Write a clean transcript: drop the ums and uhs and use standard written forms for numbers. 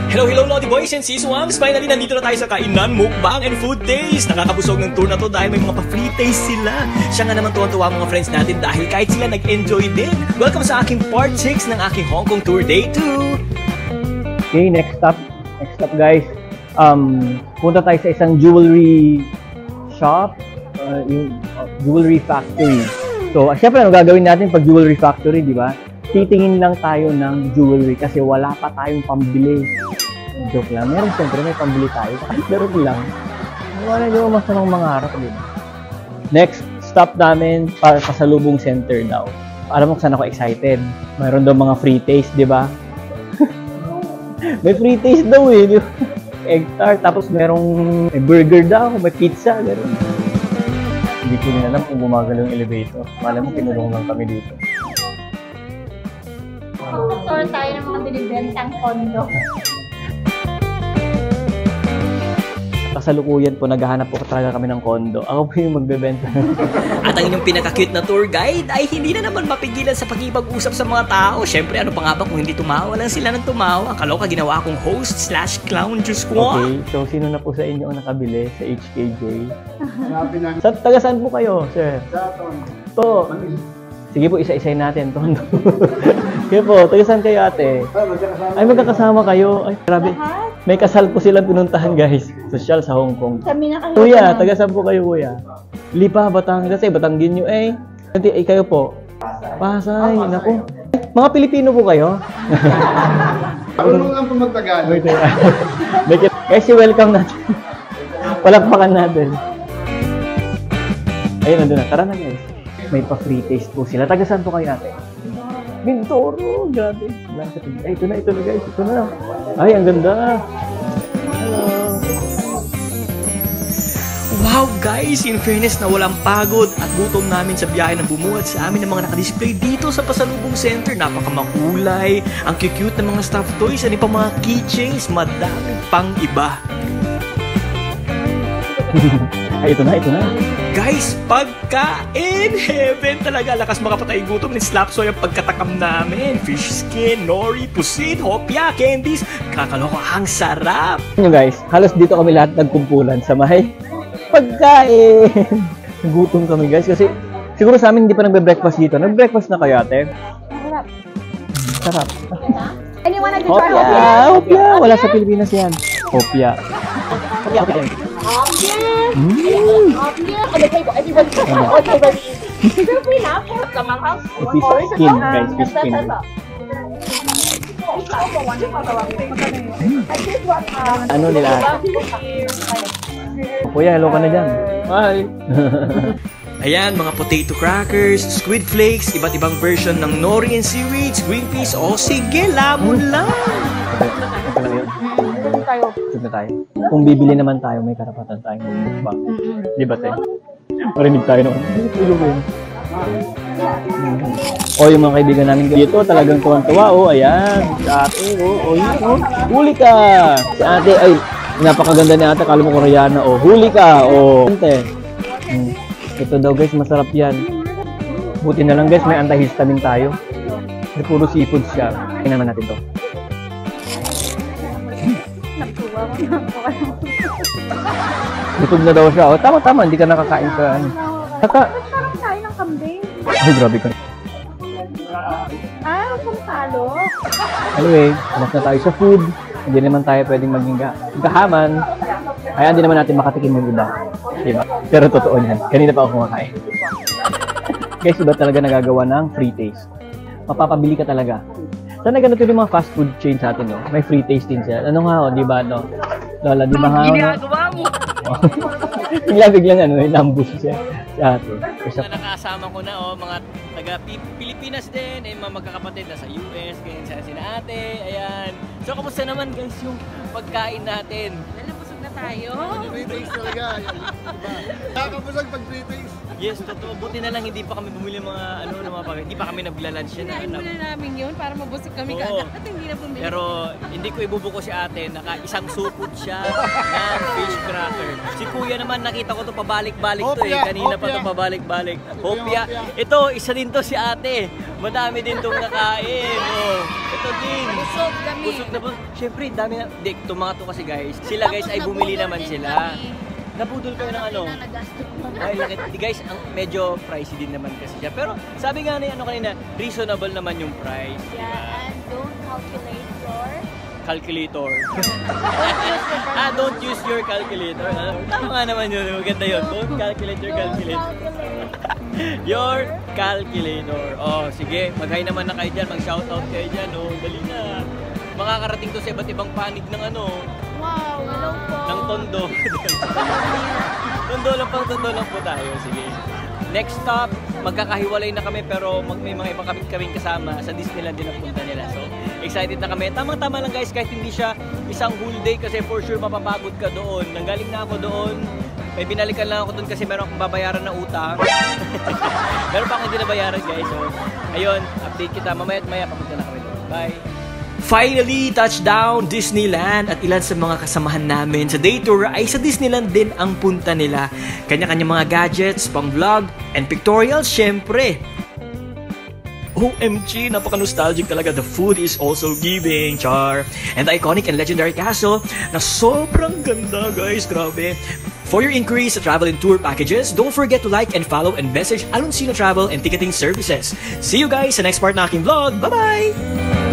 Hello Lodi Boys and Siswams! Finally, nandito na tayo sa Kainan, Mukbang and Food Days! Nakakabusog ng tour na to dahil may mga pa-free taste sila. Siya nga naman tuwan-tuwa mga friends natin dahil kahit sila nag-enjoy din. Welcome sa aking part 6 ng aking Hong Kong Tour Day 2! Okay, next stop guys. Punta tayo sa isang jewelry shop, yung jewelry factory. So, syempre ano gagawin natin pag jewelry factory, di ba? Titingin lang tayo ng jewelry kasi wala pa tayong pambili. Joke lang. Meron siyempre, may pambili tayo. Meron lang. Wala nyo masamang mangarap. Next stop namin, pasalubong center daw. Alam mo kung saan ako excited. Mayroon daw mga free taste, di ba? May free taste daw eh. Egg tart, tapos merong may burger daw, may pizza, gano'n. Hindi ko rin alam kung gumagalaw yung elevator. Malam mo, kinulong lang kami dito. Tour tayo ng mga binibentang kondo. Kasalukuyan po, naghahanap po talaga kami ng kondo. Ako po yung magbebenta. At ang inyong pinaka-cute na tour guide ay hindi na naman mapigilan sa pakipag-usap sa mga tao. Syempre, ano pa nga ba kung hindi tumawa lang sila ng tumawa. Kaloka, ginawa akong host/clown, Diyos ko. Okay, so sino na po sa inyo ang nakabili sa HKJ? Taga saan po kayo, sir? Sa Tondo. Sige po, isa-isayin natin, Tondo. Sige po, taga saan kayo ate? Ay, magkakasama kayo. Ay, grabe. May kasal po silang pinuntahan, guys. Social sa Hong Kong. Kami na kayo. Kuya, taga saan po kayo, kuya? Lipa, Batangas. Kasi Batanggenyo eh. Ay, kayo po? Pasay, naku. Mga Pilipino po kayo? Marunong lang po mag-Tagalog. Guys, welcome natin. Palakpakan natin. Ayun, nandun na. Tara na, guys. May pa-free taste po sila. Taga saan po kayo ate? Bintoro, grabe. Ay, ito na guys. Ito na. Ay, ang ganda. Hello. Wow guys, in fairness na walang pagod at gutom namin sa biyahe ng bumuhat sa amin ng mga nakadisplay dito sa pasalubong center. Napakamakulay, ang cute ng mga stuffed toys, ano pa mga keychains, madami pang iba. Ay, ito na. Guys, pagkain! Heaven talaga! Lakas makapatay gutom ni Slapsoy ang pagkatakam namin. Fish skin, nori, pusit, hopya, candies. Kakaloka, ang sarap! Yun guys, halos dito kami lahat nagkumpulan sa may pagkain. Gutom kami guys kasi siguro sa amin hindi pa nagbe-breakfast dito. Nag-breakfast na kayo ate? Sarap. Anyone like to try hopya? Hopya! Wala sa Pilipinas yan. Hopya. Hopya. Fish skin, guys. Fish skin. Ano nila? Kuya, hello ka na dyan. Hi. Ayan, mga potato crackers, squid flakes, iba't ibang version ng nori and seaweeds, green peas, o sige, lamon lang! Ito na tayo. Kung bibili naman tayo, may karapatan tayong mag-mukbang. Di ba, te? Marinig tayo naman. O, yung mga kaibigan namin dito, talagang tuwan-tuwa. O, ayan. Si ate, huli ka! Si ate, ay, napakaganda ni ate. Kala mo Koreana. O, huli ka! O, ante. Ito daw, guys, masarap yan. Buti na lang, guys, may antihistamine tayo. Kasi puro seafood siya. Tingnan naman natin to. Lutog na daw siya. O, tama, hindi ka nakakain ka. Parang tayo ng kambing. Ay, grabe ka. Kung talo. Anyway, alas na tayo sa food. Hindi naman tayo pwedeng maging kahaman. Kaya hindi naman natin makatikim yung iba. Diba? Pero totoo yan. Kanina pa ako kumakain. Guys, iba talaga nagagawa ng free taste. Mapapabili ka talaga. Sana ganito yung mga fast food chain sa atin, no? May free taste din siya. Ano nga, di ba, no? Lola, di ba nga? Ginagawa mo! Biglang, inambush siya. Si ate. Nakasama ko na, mga taga-Pilipinas din, mga magkakapatid na sa US, ganyan sa sina ate, ayan. So, kamusta naman, guys, yung pagkain natin? Busog na tayo. Free taste talaga. Nakakabusog pag free taste. Yes, totoo. Buti na lang hindi pa kami bumili ng mga hindi pa kami nagla-lunch yan. Kinain muna namin yun para mabusog kami Oo. kagad at hindi na bumili. Pero hindi ko ibubuko si ate, isang supot siya ng fish cracker. Si kuya naman, nakita ko to pabalik-balik to eh. Kanina pa to pabalik-balik. Hopia. Ito, isa din to si ate. Madami din tong nakain. Oh. Ito din. Busog kami. Busog na po. Siyempre, dami na. Di, mga to kasi guys. Sila guys ay bumili naman sila. Nabudol kayo ng ano? Ay, guys, medyo pricey din naman kasi siya. Pero sabi nga na kanina, reasonable naman yung price. Yeah, and don't calculate your... Calculator. Don't use your calculator. Tama nga naman yun. Maganda yun. Don't calculate your calculator. Your calculator. Oh, sige. Mag-hi naman na kayo dyan. Mag-shoutout kayo dyan. Oh, dali na. Makakarating to sa iba't ibang panig ng Wow, hello po. ng tondo. Tondo lang po tayo. Sige. Next stop, magkakahiwalay na kami pero may mga ibang kaming kasama sa Disneyland din ang punta nila. So, excited na kami. Tamang-tama lang guys, kahit hindi siya isang whole day kasi for sure mapapagod ka doon. Nanggaling na ako doon. May binalikan lang ako doon kasi meron akong babayaran na utang. Meron pa akong hindi nabayaran guys. So, ayun, update kita. Mamaya papunta na kami doon. Bye! Finally, touchdown Disneyland at ilan sa mga kasamahan namin sa day tour ay sa Disneyland din ang punta nila. Kanya-kanya mga gadgets, pang vlog, and pictorials syempre. OMG, napaka-nostalgic talaga. The food is also giving, char. And the iconic and legendary castle na sobrang ganda guys, grabe. For your inquiries sa travel and tour packages, don't forget to like and follow and message Aluncino Travel and Ticketing Services. See you guys sa next part na aking vlog. Bye-bye!